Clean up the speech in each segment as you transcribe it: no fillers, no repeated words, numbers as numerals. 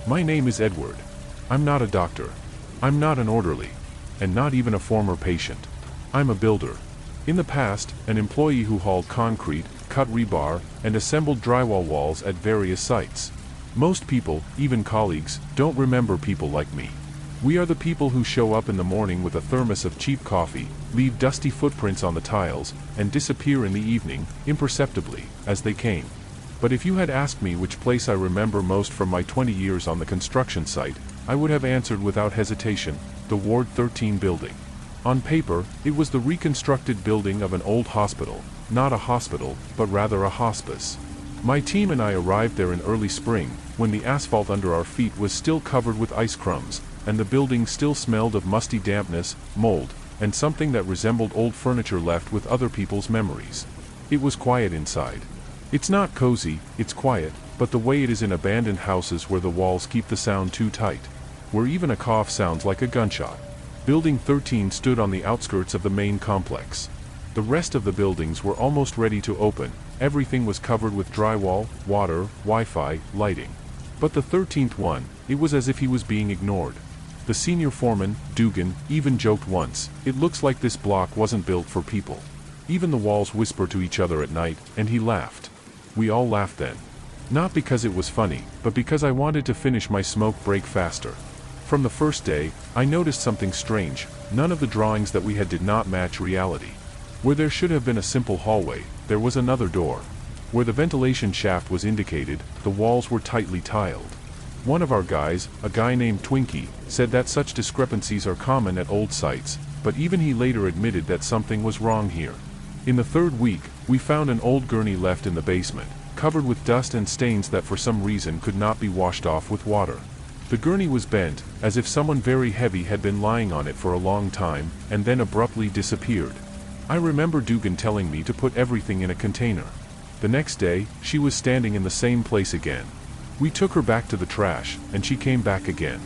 My name is Edward. I'm not a doctor. I'm not an orderly. And not even a former patient. I'm a builder. In the past, an employee who hauled concrete, cut rebar, and assembled drywall walls at various sites. Most people, even colleagues, don't remember people like me. We are the people who show up in the morning with a thermos of cheap coffee, leave dusty footprints on the tiles, and disappear in the evening, imperceptibly, as they came. But if you had asked me which place I remember most from my 20 years on the construction site, I would have answered without hesitation, the Ward 13 building. On paper, it was the reconstructed building of an old hospital, not a hospital, but rather a hospice. My team and I arrived there in early spring, when the asphalt under our feet was still covered with ice crumbs, and the building still smelled of musty dampness, mold, and something that resembled old furniture left with other people's memories. It was quiet inside. It's not cozy, it's quiet, but the way it is in abandoned houses where the walls keep the sound too tight, where even a cough sounds like a gunshot. Building 13 stood on the outskirts of the main complex. The rest of the buildings were almost ready to open, everything was covered with drywall, water, Wi-Fi, lighting. But the 13th one, it was as if he was being ignored. The senior foreman, Dugan, even joked once, "It looks like this block wasn't built for people." Even the walls whisper to each other at night, and he laughed. We all laughed then. Not because it was funny, but because I wanted to finish my smoke break faster. From the first day, I noticed something strange. None of the drawings that we had did not match reality. Where there should have been a simple hallway, there was another door. Where the ventilation shaft was indicated, the walls were tightly tiled. One of our guys, a guy named Twinkie, said that such discrepancies are common at old sites, but even he later admitted that something was wrong here. In the third week, we found an old gurney left in the basement, covered with dust and stains that for some reason could not be washed off with water. The gurney was bent, as if someone very heavy had been lying on it for a long time, and then abruptly disappeared. I remember Dugan telling me to put everything in a container. The next day, she was standing in the same place again. We took her back to the trash, and she came back again.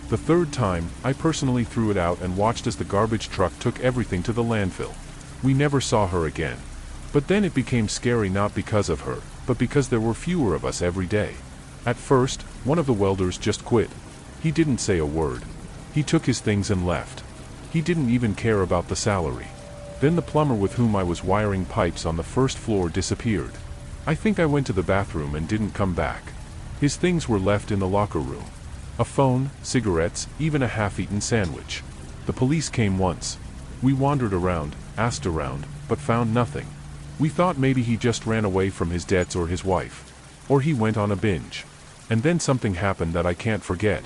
The third time, I personally threw it out and watched as the garbage truck took everything to the landfill. We never saw her again. But then it became scary not because of her, but because there were fewer of us every day. At first, one of the welders just quit. He didn't say a word. He took his things and left. He didn't even care about the salary. Then the plumber with whom I was wiring pipes on the first floor disappeared. I think I went to the bathroom and didn't come back. His things were left in the locker room. A phone, cigarettes, even a half-eaten sandwich. The police came once. We wandered around, asked around, but found nothing. We thought maybe he just ran away from his debts or his wife. Or he went on a binge. And then something happened that I can't forget.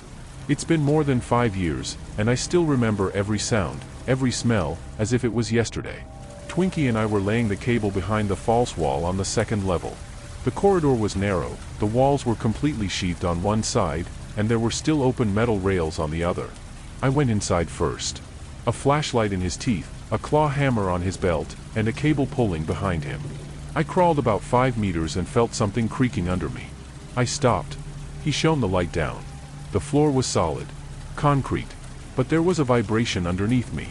It's been more than 5 years, and I still remember every sound, every smell, as if it was yesterday. Twinkie and I were laying the cable behind the false wall on the second level. The corridor was narrow, the walls were completely sheathed on one side, and there were still open metal rails on the other. I went inside first. A flashlight in his teeth, a claw hammer on his belt, and a cable pulling behind him. I crawled about 5 meters and felt something creaking under me. I stopped. He shone the light down. The floor was solid. Concrete. But there was a vibration underneath me.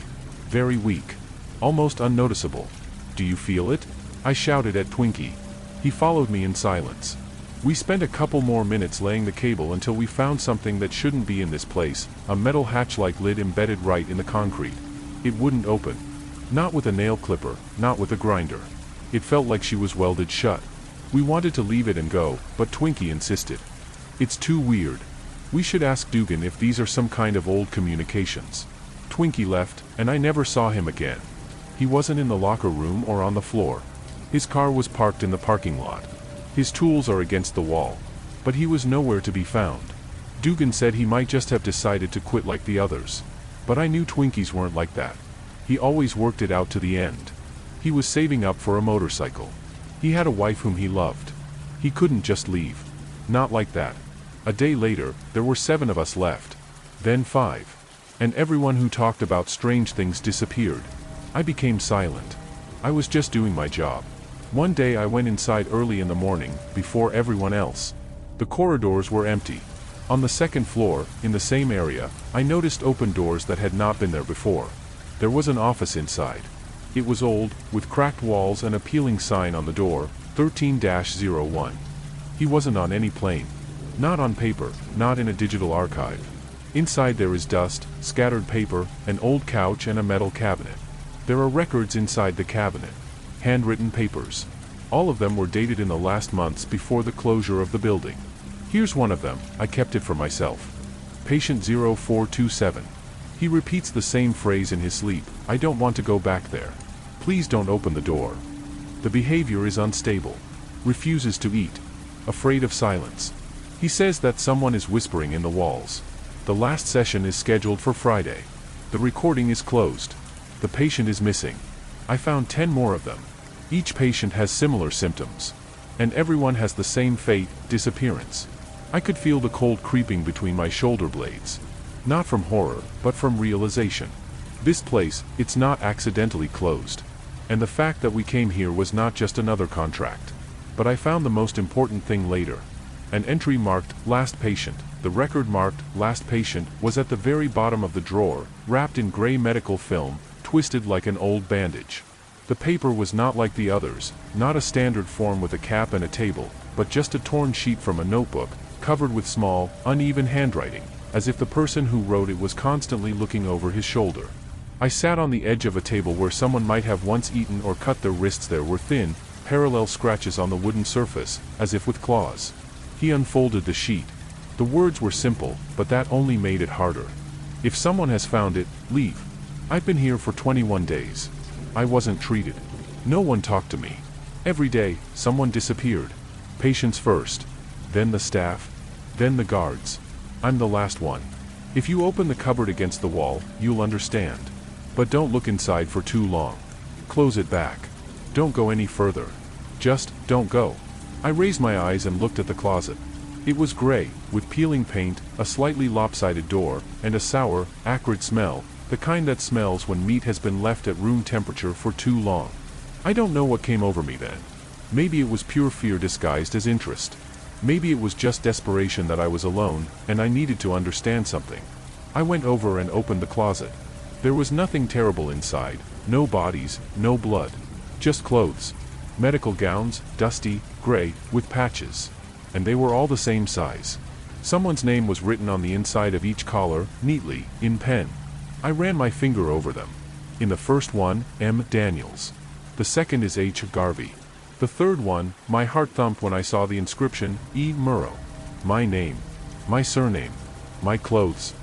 Very weak. Almost unnoticeable. "Do you feel it?" I shouted at Twinkie. He followed me in silence. We spent a couple more minutes laying the cable until we found something that shouldn't be in this place, a metal hatch-like lid embedded right in the concrete. It wouldn't open. Not with a nail clipper, not with a grinder. It felt like she was welded shut. We wanted to leave it and go, but Twinkie insisted. "It's too weird. We should ask Dugan if these are some kind of old communications." Twinkie left, and I never saw him again. He wasn't in the locker room or on the floor. His car was parked in the parking lot. His tools are against the wall. But he was nowhere to be found. Dugan said he might just have decided to quit like the others. But I knew Twinkies weren't like that. He always worked it out to the end. He was saving up for a motorcycle. He had a wife whom he loved. He couldn't just leave. Not like that. A day later, there were 7 of us left. Then 5. And everyone who talked about strange things disappeared. I became silent. I was just doing my job. One day I went inside early in the morning, before everyone else. The corridors were empty. On the second floor, in the same area, I noticed open doors that had not been there before. There was an office inside. It was old, with cracked walls and a peeling sign on the door, 13-01. He wasn't on any plane. Not on paper, not in a digital archive. Inside there is dust, scattered paper, an old couch and a metal cabinet. There are records inside the cabinet. Handwritten papers. All of them were dated in the last months before the closure of the building. Here's one of them, I kept it for myself. Patient 0427. He repeats the same phrase in his sleep, I don't want to go back there. Please don't open the door. The behavior is unstable. Refuses to eat. Afraid of silence. He says that someone is whispering in the walls. The last session is scheduled for Friday. The recording is closed. The patient is missing. I found 10 more of them. Each patient has similar symptoms. And everyone has the same fate, disappearance. I could feel the cold creeping between my shoulder blades. Not from horror, but from realization. This place, it's not accidentally closed. And the fact that we came here was not just another contract. But I found the most important thing later. An entry marked, last patient. The record marked, last patient, was at the very bottom of the drawer, wrapped in gray medical film, twisted like an old bandage. The paper was not like the others, not a standard form with a cap and a table, but just a torn sheet from a notebook, covered with small, uneven handwriting, as if the person who wrote it was constantly looking over his shoulder. I sat on the edge of a table where someone might have once eaten or cut their wrists. There were thin, parallel scratches on the wooden surface, as if with claws. He unfolded the sheet. The words were simple, but that only made it harder. If someone has found it, leave. I've been here for 21 days. I wasn't treated. No one talked to me. Every day, someone disappeared. Patients first. Then the staff. Then the guards. I'm the last one. If you open the cupboard against the wall, you'll understand. But don't look inside for too long. Close it back. Don't go any further. Just, don't go. I raised my eyes and looked at the closet. It was gray, with peeling paint, a slightly lopsided door, and a sour, acrid smell, the kind that smells when meat has been left at room temperature for too long. I don't know what came over me then. Maybe it was pure fear disguised as interest. Maybe it was just desperation that I was alone, and I needed to understand something. I went over and opened the closet. There was nothing terrible inside, no bodies, no blood. Just clothes. Medical gowns, dusty, gray, with patches. And they were all the same size. Someone's name was written on the inside of each collar, neatly, in pen. I ran my finger over them. In the first one, M. Daniels. The second is H. Garvey. The third one, my heart thumped when I saw the inscription, E. Murrow. My name. My surname. My clothes.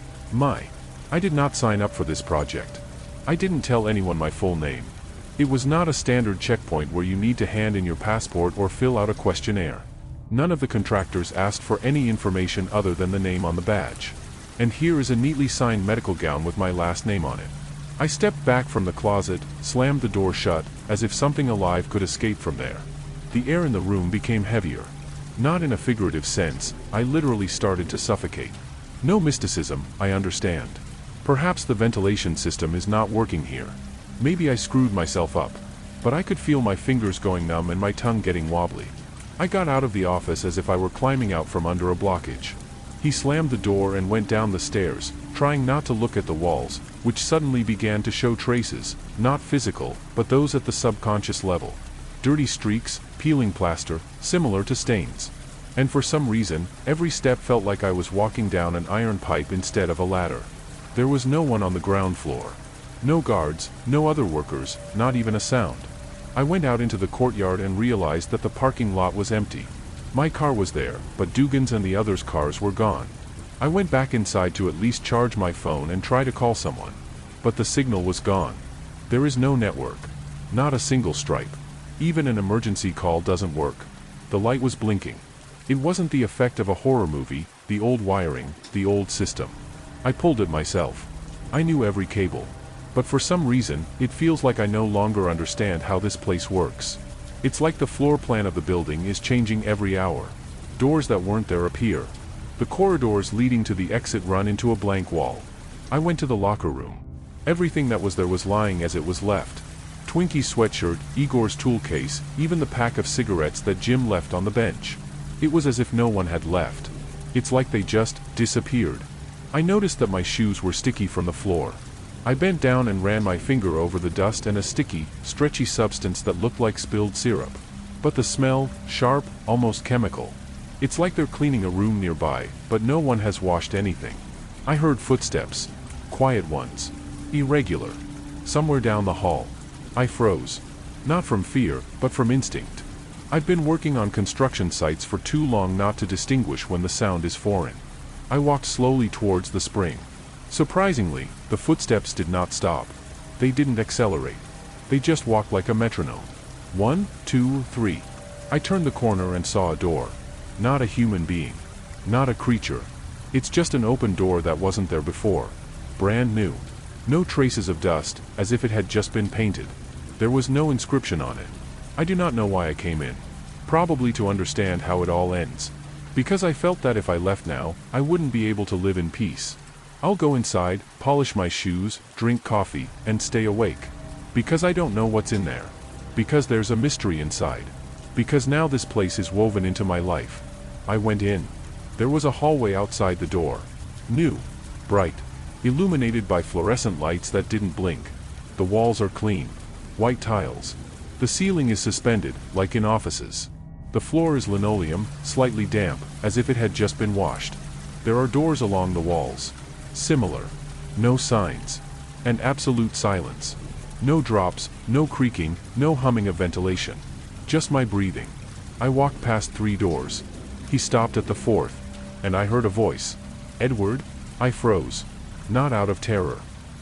I did not sign up for this project. I didn't tell anyone my full name. It was not a standard checkpoint where you need to hand in your passport or fill out a questionnaire. None of the contractors asked for any information other than the name on the badge. And here is a neatly signed medical gown with my last name on it. I stepped back from the closet, slammed the door shut, as if something alive could escape from there. The air in the room became heavier. Not in a figurative sense, I literally started to suffocate. No mysticism, I understand. Perhaps the ventilation system is not working here. Maybe I screwed myself up. But I could feel my fingers going numb and my tongue getting wobbly. I got out of the office as if I were climbing out from under a blockage. He slammed the door and went down the stairs, trying not to look at the walls, which suddenly began to show traces, not physical, but those at the subconscious level. Dirty streaks, peeling plaster, similar to stains. And for some reason, every step felt like I was walking down an iron pipe instead of a ladder. There was no one on the ground floor. No guards, no other workers, not even a sound. I went out into the courtyard and realized that the parking lot was empty. My car was there, but Dugan's and the others' cars were gone. I went back inside to at least charge my phone and try to call someone. But the signal was gone. There is no network. Not a single stripe. Even an emergency call doesn't work. The light was blinking. It wasn't the effect of a horror movie, the old wiring, the old system. I pulled it myself. I knew every cable. But for some reason, it feels like I no longer understand how this place works. It's like the floor plan of the building is changing every hour. Doors that weren't there appear. The corridors leading to the exit run into a blank wall. I went to the locker room. Everything that was there was lying as it was left. Twinkie's sweatshirt, Igor's tool case, even the pack of cigarettes that Jim left on the bench. It was as if no one had left. It's like they just disappeared. I noticed that my shoes were sticky from the floor. I bent down and ran my finger over the dust and a sticky, stretchy substance that looked like spilled syrup. But the smell, sharp, almost chemical. It's like they're cleaning a room nearby, but no one has washed anything. I heard footsteps. Quiet ones. Irregular. Somewhere down the hall. I froze. Not from fear, but from instinct. I've been working on construction sites for too long not to distinguish when the sound is foreign. I walked slowly towards the spring. Surprisingly, the footsteps did not stop. They didn't accelerate. They just walked like a metronome. 1, 2, 3. I turned the corner and saw a door. Not a human being. Not a creature. It's just an open door that wasn't there before. Brand new. No traces of dust, as if it had just been painted. There was no inscription on it. I do not know why I came in. Probably to understand how it all ends. Because I felt that if I left now, I wouldn't be able to live in peace. I'll go inside, polish my shoes, drink coffee, and stay awake. Because I don't know what's in there. Because there's a mystery inside. Because now this place is woven into my life. I went in. There was a hallway outside the door. New. Bright. Illuminated by fluorescent lights that didn't blink. The walls are clean. White tiles. The ceiling is suspended, like in offices. The floor is linoleum, slightly damp, as if it had just been washed. There are doors along the walls. Similar. No signs. And absolute silence. No drops, no creaking, no humming of ventilation. Just my breathing. I walked past 3 doors. He stopped at the 4th. And I heard a voice. Edward? I froze. Not out of terror.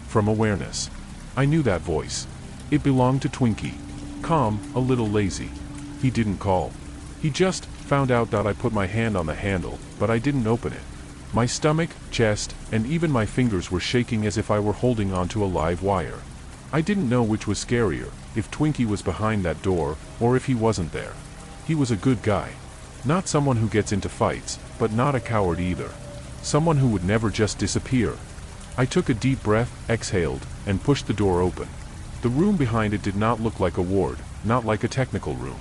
From awareness. I knew that voice. It belonged to Twinkie. Calm, a little lazy. He didn't call. He just found out that I put my hand on the handle, but I didn't open it. My stomach, chest, and even my fingers were shaking as if I were holding onto a live wire. I didn't know which was scarier, if Twinkie was behind that door, or if he wasn't there. He was a good guy. Not someone who gets into fights, but not a coward either. Someone who would never just disappear. I took a deep breath, exhaled, and pushed the door open. The room behind it did not look like a ward, not like a technical room.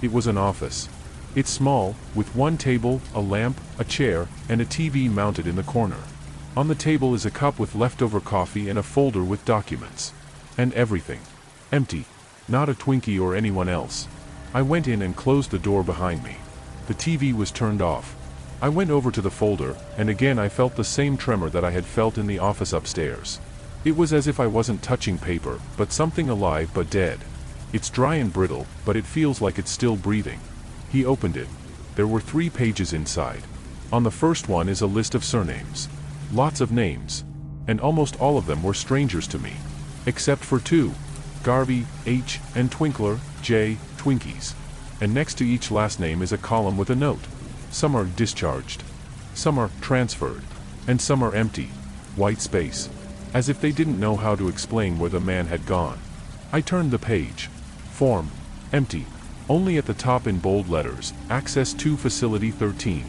It was an office. It's small, with one table, a lamp, a chair, and a TV mounted in the corner. On the table is a cup with leftover coffee and a folder with documents. And everything. Empty. Not a Twinkie or anyone else. I went in and closed the door behind me. The TV was turned off. I went over to the folder, and again I felt the same tremor that I had felt in the office upstairs. It was as if I wasn't touching paper, but something alive but dead. It's dry and brittle, but it feels like it's still breathing. He opened it. There were 3 pages inside. On the first one is a list of surnames. Lots of names. And almost all of them were strangers to me. Except for 2. Garvey, H, and Twinkler, J, Twinkies. And next to each last name is a column with a note. Some are discharged. Some are transferred. And some are empty. White space. As if they didn't know how to explain where the man had gone. I turned the page. Form. Empty. Only at the top in bold letters, Access to Facility 13.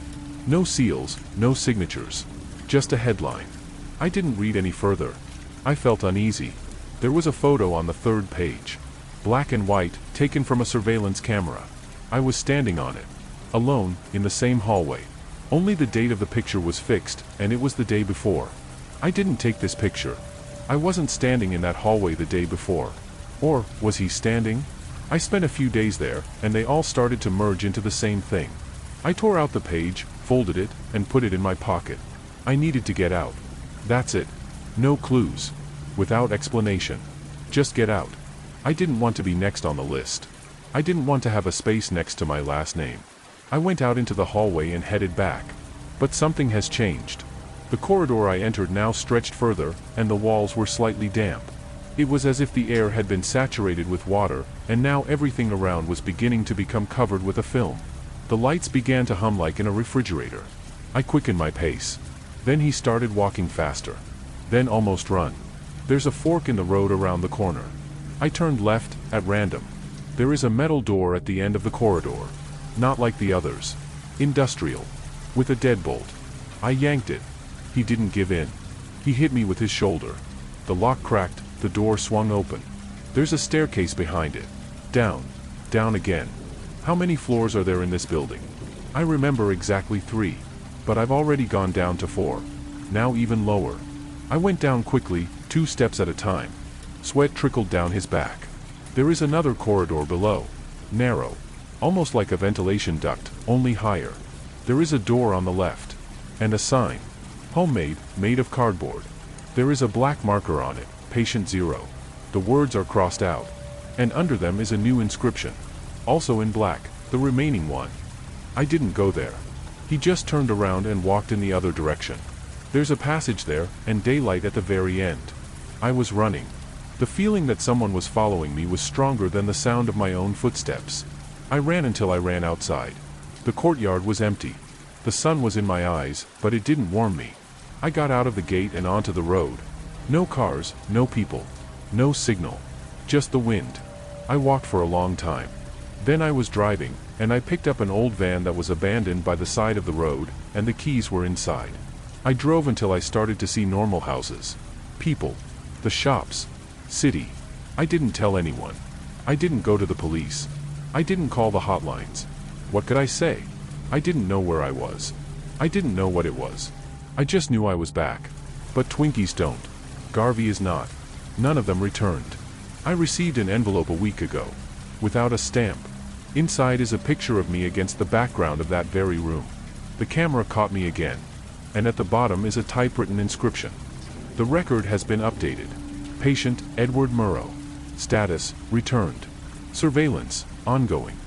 No seals, no signatures. Just a headline. I didn't read any further. I felt uneasy. There was a photo on the 3rd page. Black and white, taken from a surveillance camera. I was standing on it. Alone, in the same hallway. Only the date of the picture was fixed, and it was the day before. I didn't take this picture. I wasn't standing in that hallway the day before. Or, was he standing? I spent a few days there, and they all started to merge into the same thing. I tore out the page, folded it, and put it in my pocket. I needed to get out. That's it. No clues. Without explanation. Just get out. I didn't want to be next on the list. I didn't want to have a space next to my last name. I went out into the hallway and headed back. But something has changed. The corridor I entered now stretched further, and the walls were slightly damp. It was as if the air had been saturated with water, and now everything around was beginning to become covered with a film. The lights began to hum like in a refrigerator. I quickened my pace. Then he started walking faster. Then almost run. There's a fork in the road around the corner. I turned left, at random. There is a metal door at the end of the corridor. Not like the others. Industrial. With a deadbolt. I yanked it. He didn't give in. He hit me with his shoulder. The lock cracked, the door swung open. There's a staircase behind it. Down. Down again. How many floors are there in this building? I remember exactly 3. But I've already gone down to 4. Now even lower. I went down quickly, 2 steps at a time. Sweat trickled down his back. There is another corridor below. Narrow. Almost like a ventilation duct, only higher. There is a door on the left. And a sign. Homemade, made of cardboard. There is a black marker on it, Patient 0. The words are crossed out. And under them is a new inscription. Also in black, the remaining one. I didn't go there. He just turned around and walked in the other direction. There's a passage there, and daylight at the very end. I was running. The feeling that someone was following me was stronger than the sound of my own footsteps. I ran until I ran outside. The courtyard was empty. The sun was in my eyes, but it didn't warm me. I got out of the gate and onto the road. No cars, no people. No signal. Just the wind. I walked for a long time. Then I was driving, and I picked up an old van that was abandoned by the side of the road, and the keys were inside. I drove until I started to see normal houses. People. The shops. City. I didn't tell anyone. I didn't go to the police. I didn't call the hotlines. What could I say? I didn't know where I was. I didn't know what it was. I just knew I was back. But Twinkies don't. Garvey is not. None of them returned. I received an envelope a week ago. Without a stamp. Inside is a picture of me against the background of that very room. The camera caught me again. And at the bottom is a typewritten inscription. The record has been updated. Patient Edward Murrow. Status, returned. Surveillance, ongoing.